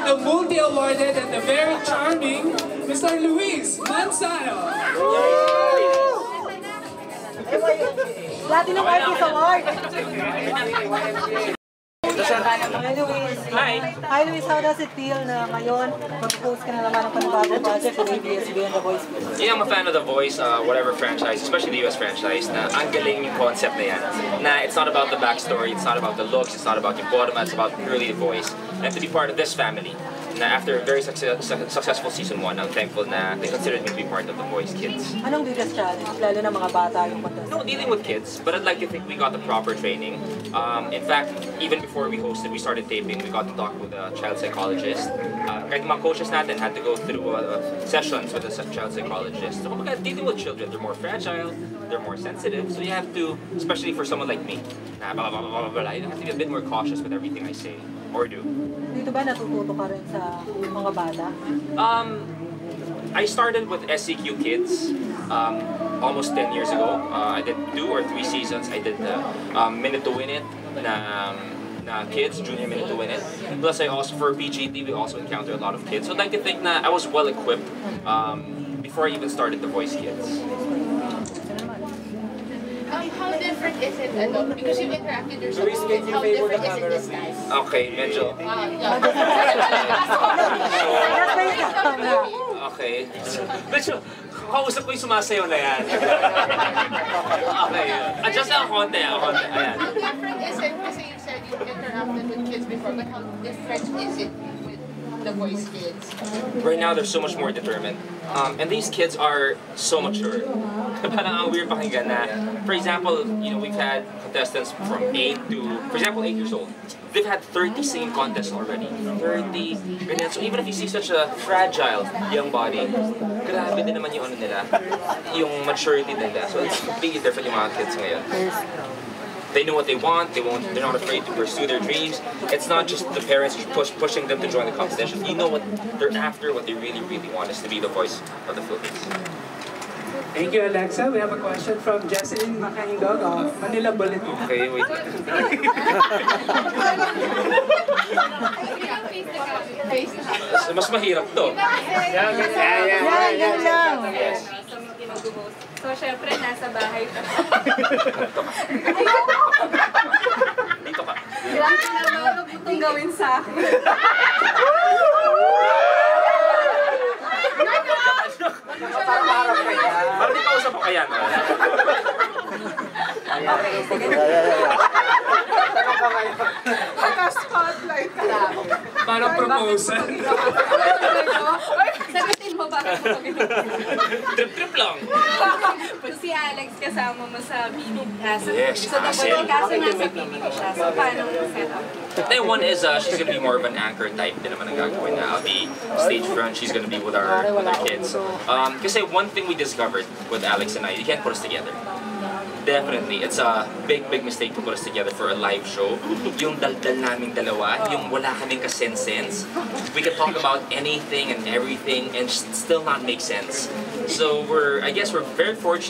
the multi-awarded and the very charming Mr. Luis Manzano. Platinum Artist Award! Hi, Luis. Hi, Luis. How does it feel na ngayon mag-post ka na naman ng panibagong project sa ABS-CBN The Voice? Yeah, I'm a fan of The Voice, whatever franchise, especially the US franchise, na ang galing yung concept na yan. Na it's not about the backstory, it's not about the looks, it's not about yung bottom, it's about purely The Voice. And to be part of this family, na after a very successful season 1, I'm thankful na they considered me to be part of The Voice Kids. Anong biggest challenge? Lalo na mga bata yung contest? No, dealing with kids, but I'd like to think we got the proper training. In fact, even before we hosted, we started taping, we got to talk with a child psychologist. Kahit mga coaches natin had to go through sessions with a child psychologist. So, dealing with children, they're more fragile, they're more sensitive, so you have to, especially for someone like me, you have to be a bit more cautious with everything I say or do. Dito ba natututo ka rin sa mga bata? I started with SCQ Kids almost 10 years ago. I did 2 or 3 seasons. I did the Minute to Win It na kids, junior Minute to Win It. Plus, I also, for PGT, we also encountered a lot of kids. So I'd like to think that I was well equipped before I even started The Voice Kids. How different is it, because you've interacted yourself with kids, how different is it this time? Okay, medyo. Okay. Medyo, kausap ko yung sumasayaw na yan. Okay. Adjust lang konti, ayan. How different is it, kasi you said you've interacted with kids before, but how different is it with The Voice Kids? Right now, they're so much more determined. And these kids are so mature. Parang ang weird pakinggan na, for example, you know, we've had contestants from 8 to, for example, 8 years old. They've had 30 singing contests already. 30. Ganyan. So even if you see such a fragile young body, grabe din naman yung ano nila, yung maturity nila. So it's completely different yung mga kids ngayon. They know what they want, they're not afraid to pursue their dreams. It's not just the parents pushing them to join the competition. You know what they're after, what they really, really want is to be the voice of the Philippines. Thank you, Alexa. We have a question from Jesselyn Makaindog of Manila Bulletin. Okay, wait. Mas mahirap to. Yan lang! So, syempre, nasa bahay pa. Dito ka. Grabe naman itong gawin sa akin. Parang di pa usap ko kaya. Naka-spotlight ka lang. Parang proposal. Sagutin mo bakit mo kami. Trip-trip lang. Si Alex kasama mo sa BBB. Yes, So, kaso nasa BBB siya. So, paano set up? Then one is she's gonna be more of an anchor type din naman ang gagawin na. I'll be stage front, she's gonna be with our kids. Kasi one thing we discovered with Alex and I, you can't put us together. Definitely, it's a big mistake to put us together for a live show. Yung daldal naming dalawa, yung wala kaming ka-sense. We can talk about anything and everything and still not make sense. So I guess we're very fortunate.